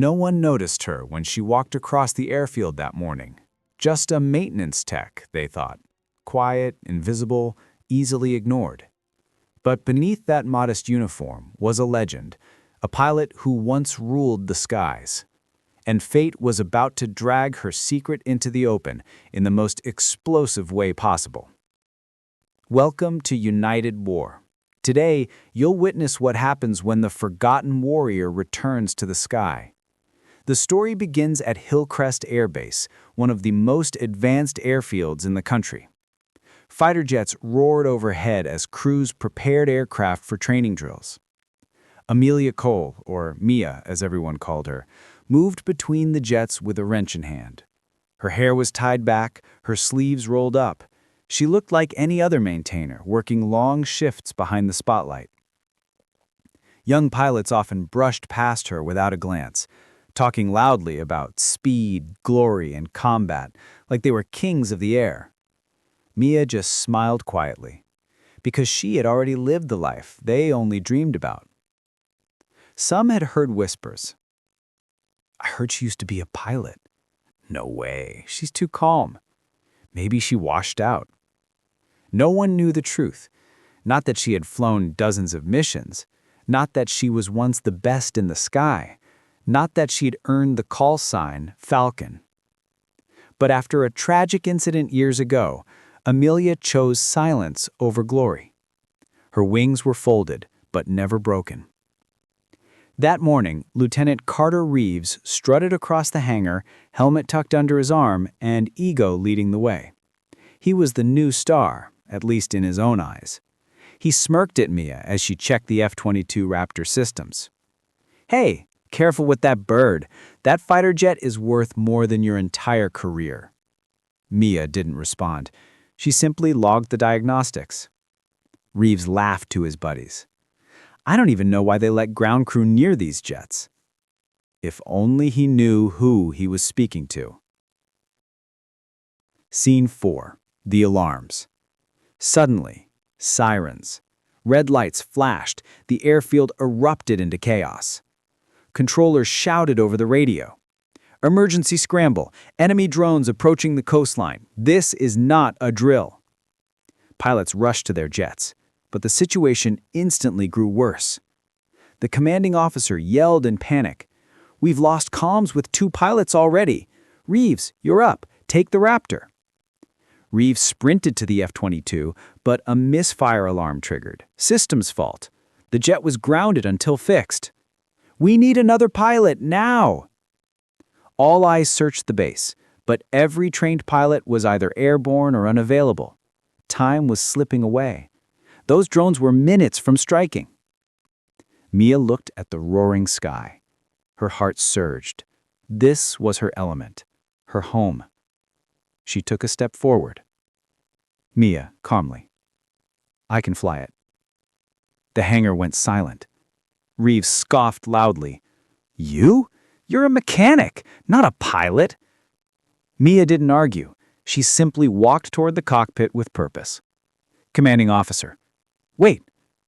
No one noticed her when she walked across the airfield that morning. Just a maintenance tech, they thought. Quiet, invisible, easily ignored. But beneath that modest uniform was a legend, a pilot who once ruled the skies. And fate was about to drag her secret into the open in the most explosive way possible. Welcome to United War. Today, you'll witness what happens when the forgotten warrior returns to the sky. The story begins at Hillcrest Air Base, one of the most advanced airfields in the country. Fighter jets roared overhead as crews prepared aircraft for training drills. Amelia Cole, or Mia as everyone called her, moved between the jets with a wrench in hand. Her hair was tied back, her sleeves rolled up. She looked like any other maintainer, working long shifts behind the spotlight. Young pilots often brushed past her without a glance, talking loudly about speed, glory, and combat, like they were kings of the air. Mia just smiled quietly, because she had already lived the life they only dreamed about. Some had heard whispers. "I heard she used to be a pilot." "No way, she's too calm." "Maybe she washed out." No one knew the truth. Not that she had flown dozens of missions. Not that she was once the best in the sky. Not that she'd earned the call sign Falcon. But after a tragic incident years ago, Amelia chose silence over glory. Her wings were folded, but never broken. That morning, Lieutenant Carter Reeves strutted across the hangar, helmet tucked under his arm, and ego leading the way. He was the new star, at least in his own eyes. He smirked at Mia as she checked the F-22 Raptor systems. "Hey, careful with that bird. That fighter jet is worth more than your entire career." Mia didn't respond. She simply logged the diagnostics. Reeves laughed to his buddies. "I don't even know why they let ground crew near these jets." If only he knew who he was speaking to. Scene 4. The alarms. Suddenly, sirens. Red lights flashed. The airfield erupted into chaos. Controllers shouted over the radio. "Emergency scramble. Enemy drones approaching the coastline. This is not a drill." Pilots rushed to their jets, but the situation instantly grew worse. The commanding officer yelled in panic. "We've lost comms with 2 pilots already. Reeves, you're up. Take the Raptor." Reeves sprinted to the F-22, but a misfire alarm triggered. Systems fault. The jet was grounded until fixed. "We need another pilot, now!" All eyes searched the base, but every trained pilot was either airborne or unavailable. Time was slipping away. Those drones were minutes from striking. Mia looked at the roaring sky. Her heart surged. This was her element, her home. She took a step forward. "Mia, calmly. I can fly it." The hangar went silent. Reeves scoffed loudly. "You? You're a mechanic, not a pilot." Mia didn't argue. She simply walked toward the cockpit with purpose. "Commanding officer." "Wait,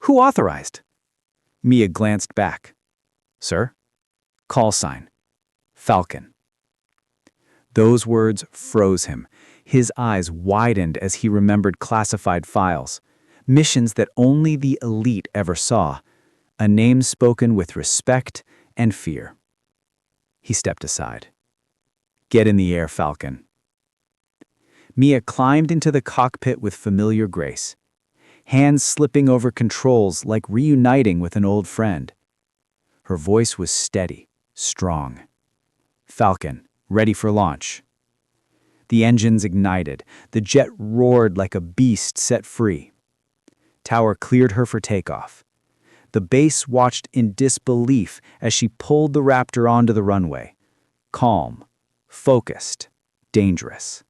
who authorized?" Mia glanced back. "Sir?" "Call sign. Falcon." Those words froze him. His eyes widened as he remembered classified files. Missions that only the elite ever saw. A name spoken with respect and fear. He stepped aside. "Get in the air, Falcon." Mia climbed into the cockpit with familiar grace. Hands slipping over controls like reuniting with an old friend. Her voice was steady, strong. "Falcon, ready for launch." The engines ignited. The jet roared like a beast set free. Tower cleared her for takeoff. The base watched in disbelief as she pulled the Raptor onto the runway. Calm, focused, dangerous.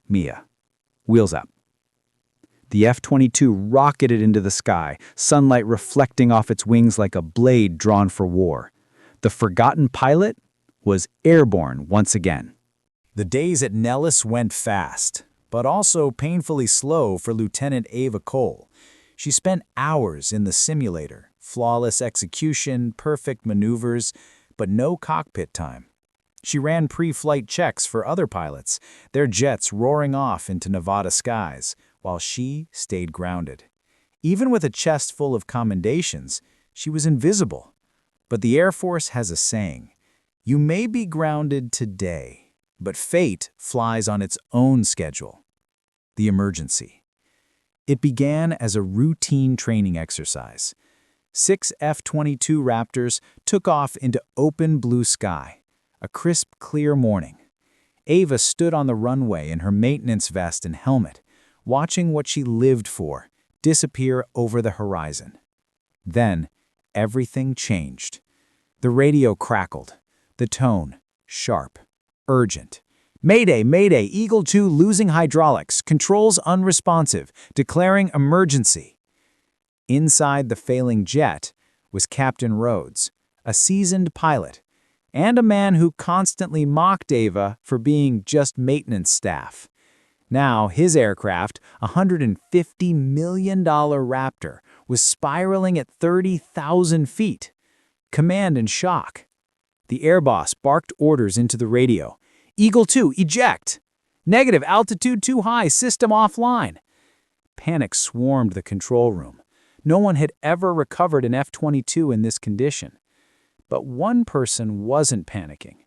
"Mia, wheels up." The F-22 rocketed into the sky, sunlight reflecting off its wings like a blade drawn for war. The forgotten pilot was airborne once again. The days at Nellis went fast, but also painfully slow for Lieutenant Ava Cole. She spent hours in the simulator, flawless execution, perfect maneuvers, but no cockpit time. She ran pre-flight checks for other pilots, their jets roaring off into Nevada skies, while she stayed grounded. Even with a chest full of commendations, she was invisible. But the Air Force has a saying, "You may be grounded today, but fate flies on its own schedule." The emergency. It began as a routine training exercise. 6 F-22 Raptors took off into open blue sky. A crisp, clear morning. Ava stood on the runway in her maintenance vest and helmet, watching what she lived for disappear over the horizon. Then, everything changed. The radio crackled, the tone sharp, urgent. "Mayday, Mayday, Eagle 2 losing hydraulics, controls unresponsive, declaring emergency." Inside the failing jet was Captain Rhodes, a seasoned pilot, and a man who constantly mocked Ava for being just maintenance staff. Now, his aircraft, a $150 million Raptor, was spiraling at 30,000 feet. Command in shock. The air boss barked orders into the radio. "Eagle 2, eject! Negative, altitude too high, system offline." Panic swarmed the control room. No one had ever recovered an F-22 in this condition. But one person wasn't panicking.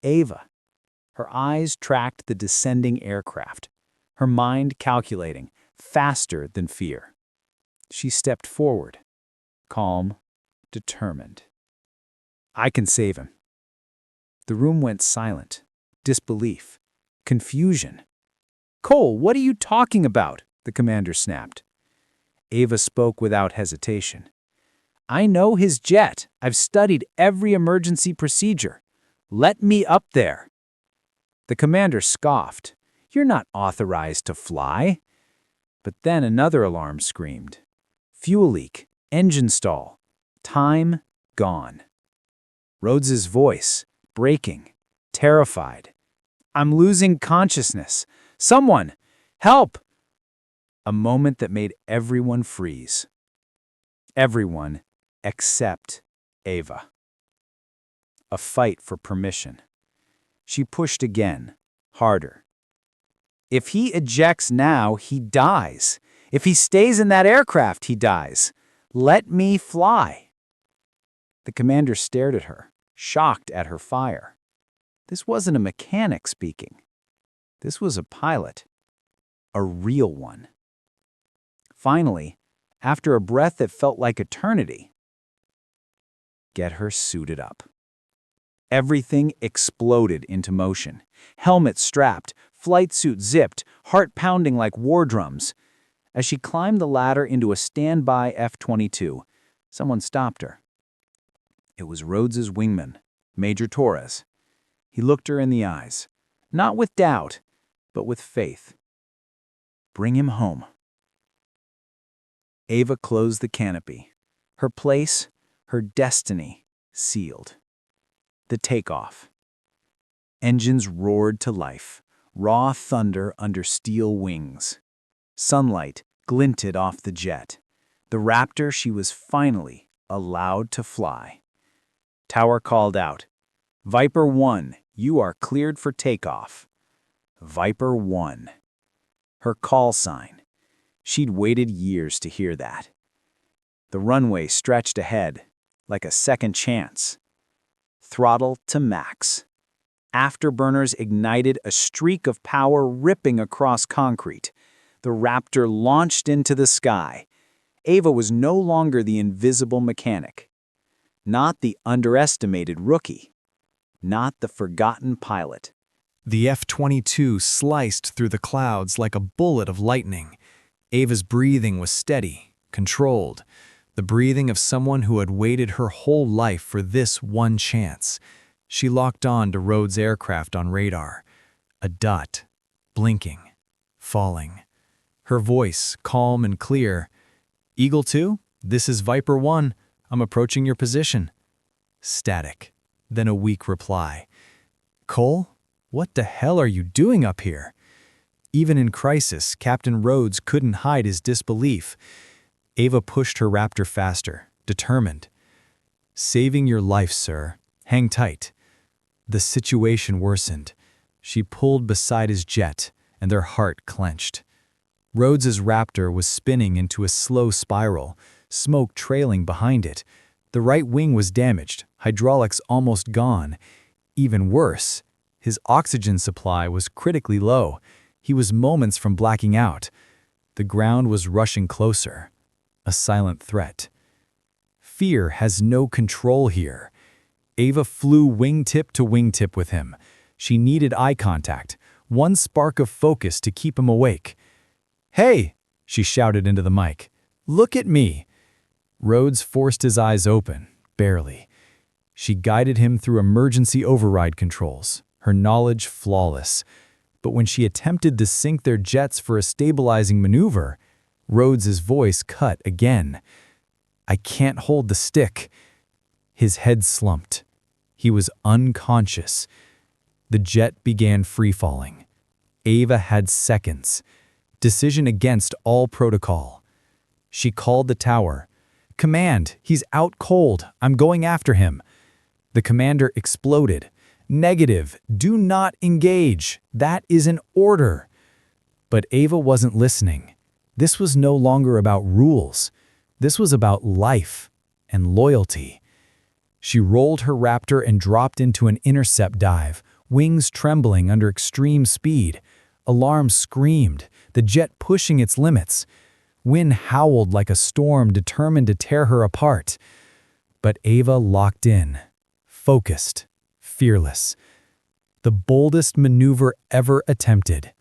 Ava. Her eyes tracked the descending aircraft, her mind calculating, faster than fear. She stepped forward, calm, determined. "I can save him." The room went silent. Disbelief. Confusion. "Cole, what are you talking about?" the commander snapped. Ava spoke without hesitation. "I know his jet. I've studied every emergency procedure. Let me up there." The commander scoffed. "You're not authorized to fly." But then another alarm screamed. Fuel leak, engine stall, time gone. Rhodes's voice, breaking, terrified. "I'm losing consciousness. Someone, help!" A moment that made everyone freeze. Everyone except Ava. A fight for permission. She pushed again, harder. "If he ejects now, he dies. If he stays in that aircraft, he dies. Let me fly." The commander stared at her, shocked at her fire. This wasn't a mechanic speaking. This was a pilot. A real one. Finally, after a breath that felt like eternity, "Get her suited up." Everything exploded into motion. Helmet strapped, flight suit zipped, heart pounding like war drums. As she climbed the ladder into a standby F-22, someone stopped her. It was Rhodes's wingman, Major Torres. He looked her in the eyes, not with doubt, but with faith. "Bring him home." Ava closed the canopy. Her place, her destiny, sealed. The takeoff. Engines roared to life, raw thunder under steel wings. Sunlight glinted off the jet. The Raptor she was finally allowed to fly. Tower called out, "Viper 1, you are cleared for takeoff." Viper 1. Her call sign. She'd waited years to hear that. The runway stretched ahead, like a second chance. Throttle to max. Afterburners ignited, a streak of power ripping across concrete. The Raptor launched into the sky. Ava was no longer the invisible mechanic. Not the underestimated rookie. Not the forgotten pilot. The F-22 sliced through the clouds like a bullet of lightning. Ava's breathing was steady, controlled. The breathing of someone who had waited her whole life for this one chance. She locked on to Rhodes' aircraft on radar. A dot, blinking, falling. Her voice, calm and clear. "Eagle 2, this is Viper 1. I'm approaching your position." Static. Then a weak reply. "Cole, what the hell are you doing up here?" Even in crisis, Captain Rhodes couldn't hide his disbelief. Ava pushed her Raptor faster, determined. "Saving your life, sir. Hang tight. The situation worsened. She pulled beside his jet, and their heart clenched. Rhodes's Raptor was spinning into a slow spiral, smoke trailing behind it. The right wing was damaged, hydraulics almost gone. Even worse, his oxygen supply was critically low. He was moments from blacking out. The ground was rushing closer. A silent threat. Fear has no control here. Ava flew wingtip to wingtip with him. She needed eye contact, one spark of focus to keep him awake. "Hey!" she shouted into the mic. "Look at me!" Rhodes forced his eyes open, barely. She guided him through emergency override controls, her knowledge flawless. But when she attempted to sync their jets for a stabilizing maneuver, Rhodes's voice cut again. "I can't hold the stick." His head slumped. He was unconscious. The jet began free-falling. Ava had seconds. Decision against all protocol. She called the tower. "Command, he's out cold. I'm going after him." The commander exploded. "Negative. Do not engage. That is an order." But Ava wasn't listening. This was no longer about rules. This was about life and loyalty. She rolled her Raptor and dropped into an intercept dive, wings trembling under extreme speed. Alarms screamed, the jet pushing its limits. Wind howled like a storm determined to tear her apart. But Ava locked in, focused, fearless. The boldest maneuver ever attempted.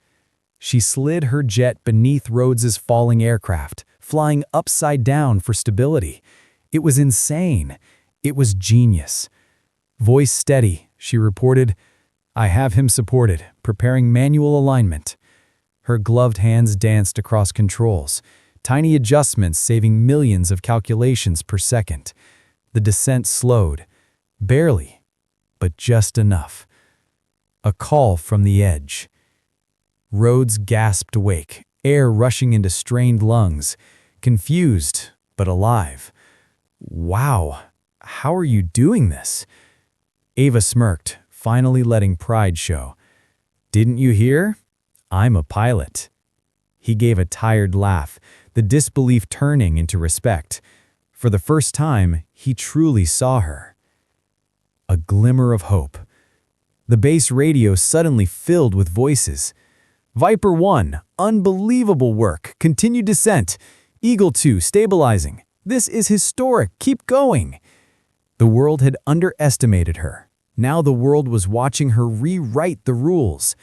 She slid her jet beneath Rhodes's falling aircraft, flying upside down for stability. It was insane. It was genius. "Voice steady," she reported. "I have him supported, preparing manual alignment." Her gloved hands danced across controls, tiny adjustments saving millions of calculations per second. The descent slowed. Barely, but just enough. A call from the edge. Rhodes gasped awake, air rushing into strained lungs, confused but alive. "Wow, how are you doing this?" Ava smirked, finally letting pride show. "Didn't you hear? I'm a pilot." He gave a tired laugh, the disbelief turning into respect. For the first time, he truly saw her. A glimmer of hope. The base radio suddenly filled with voices. "Viper 1, unbelievable work. Continued descent. Eagle 2, stabilizing. This is historic. Keep going." The world had underestimated her. Now the world was watching her rewrite the rules.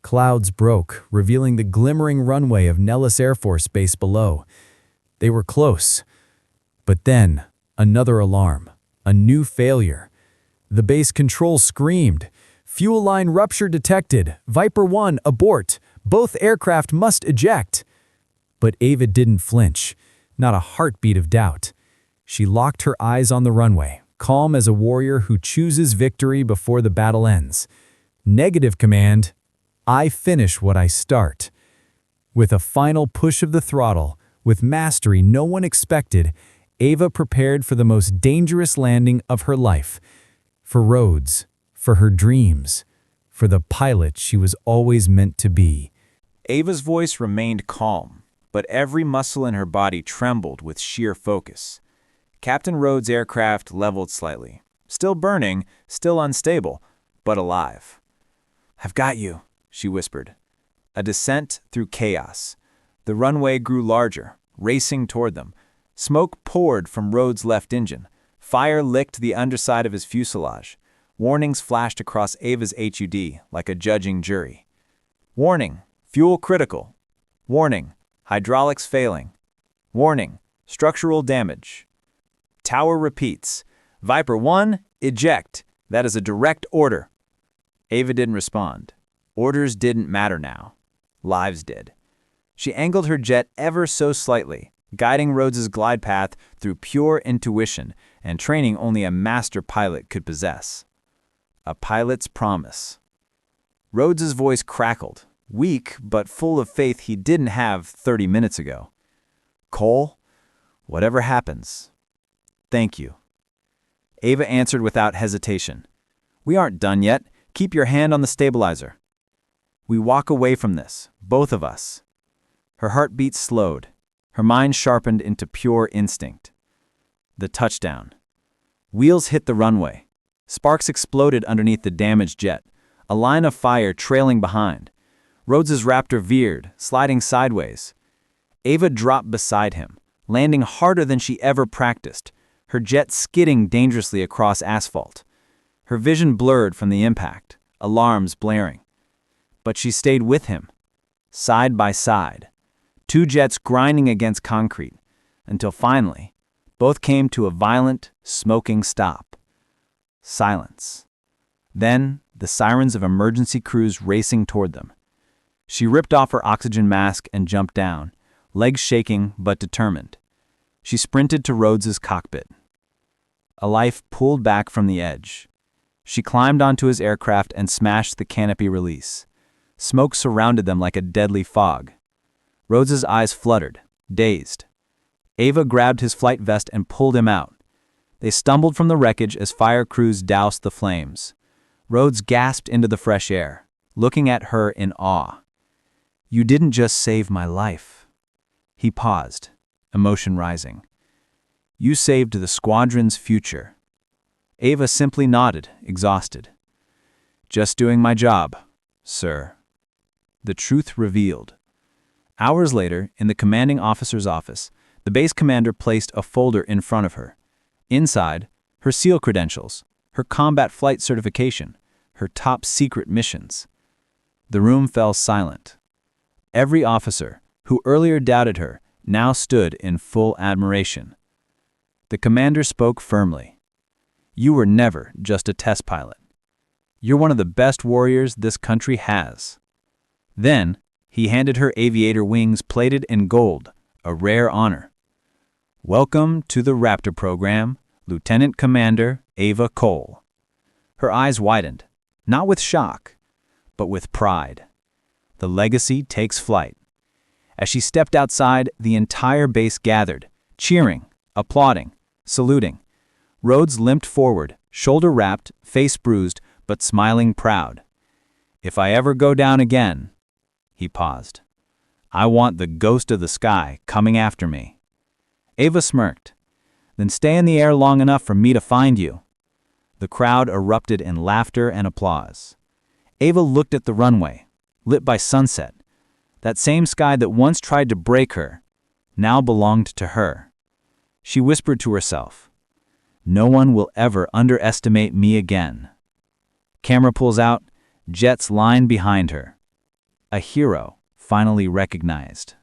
Clouds broke, revealing the glimmering runway of Nellis Air Force Base below. They were close. But then, another alarm. A new failure. The base control screamed. "Fuel line rupture detected. Viper 1, abort. Both aircraft must eject." But Ava didn't flinch. Not a heartbeat of doubt. She locked her eyes on the runway, calm as a warrior who chooses victory before the battle ends. "Negative, command. I finish what I start." With a final push of the throttle, with mastery no one expected, Ava prepared for the most dangerous landing of her life. For Rhodes, for her dreams, for the pilot she was always meant to be. Ava's voice remained calm, but every muscle in her body trembled with sheer focus. Captain Rhodes' aircraft leveled slightly. Still burning, still unstable, but alive. "I've got you," she whispered. A descent through chaos. The runway grew larger, racing toward them. Smoke poured from Rhodes' left engine. Fire licked the underside of his fuselage. Warnings flashed across Ava's HUD like a judging jury. "Warning, fuel critical. Warning, hydraulics failing. Warning, structural damage." Tower repeats, "Viper 1, eject. That is a direct order." Ava didn't respond. Orders didn't matter now. Lives did. She angled her jet ever so slightly, guiding Rhodes's glide path through pure intuition and training only a master pilot could possess. A pilot's promise. Rhodes's voice crackled, weak but full of faith he didn't have 30 minutes ago. "Cole, whatever happens, thank you." Ava answered without hesitation. "We aren't done yet. Keep your hand on the stabilizer." We walk away from this, both of us. Her heartbeat slowed, her mind sharpened into pure instinct. The touchdown. Wheels hit the runway. Sparks exploded underneath the damaged jet, a line of fire trailing behind. Rhodes's Raptor veered, sliding sideways. Ava dropped beside him, landing harder than she ever practiced, her jet skidding dangerously across asphalt. Her vision blurred from the impact, alarms blaring. But she stayed with him, side by side, two jets grinding against concrete, until finally, both came to a violent, smoking stop. Silence. Then, the sirens of emergency crews racing toward them. She ripped off her oxygen mask and jumped down, legs shaking but determined. She sprinted to Rhodes's cockpit. A life pulled back from the edge. She climbed onto his aircraft and smashed the canopy release. Smoke surrounded them like a deadly fog. Rhodes's eyes fluttered, dazed. Ava grabbed his flight vest and pulled him out. They stumbled from the wreckage as fire crews doused the flames. Rhodes gasped into the fresh air, looking at her in awe. "You didn't just save my life." He paused, emotion rising. "You saved the squadron's future." Ava simply nodded, exhausted. "Just doing my job, sir." The truth revealed. Hours later, in the commanding officer's office, the base commander placed a folder in front of her. Inside, her SEAL credentials, her combat flight certification, her top secret missions. The room fell silent. Every officer, who earlier doubted her, now stood in full admiration. The commander spoke firmly. "You were never just a test pilot. You're one of the best warriors this country has." Then, he handed her aviator wings plated in gold, a rare honor. "Welcome to the Raptor program, Lieutenant Commander Ava Cole." Her eyes widened, not with shock, but with pride. The legacy takes flight. As she stepped outside, the entire base gathered, cheering, applauding, saluting. Rhodes limped forward, shoulder wrapped, face bruised, but smiling proud. "If I ever go down again," he paused, "I want the ghost of the sky coming after me." Ava smirked. "Then stay in the air long enough for me to find you." The crowd erupted in laughter and applause. Ava looked at the runway, lit by sunset. That same sky that once tried to break her, now belonged to her. She whispered to herself, "No one will ever underestimate me again." Camera pulls out, jets line behind her. A hero finally recognized.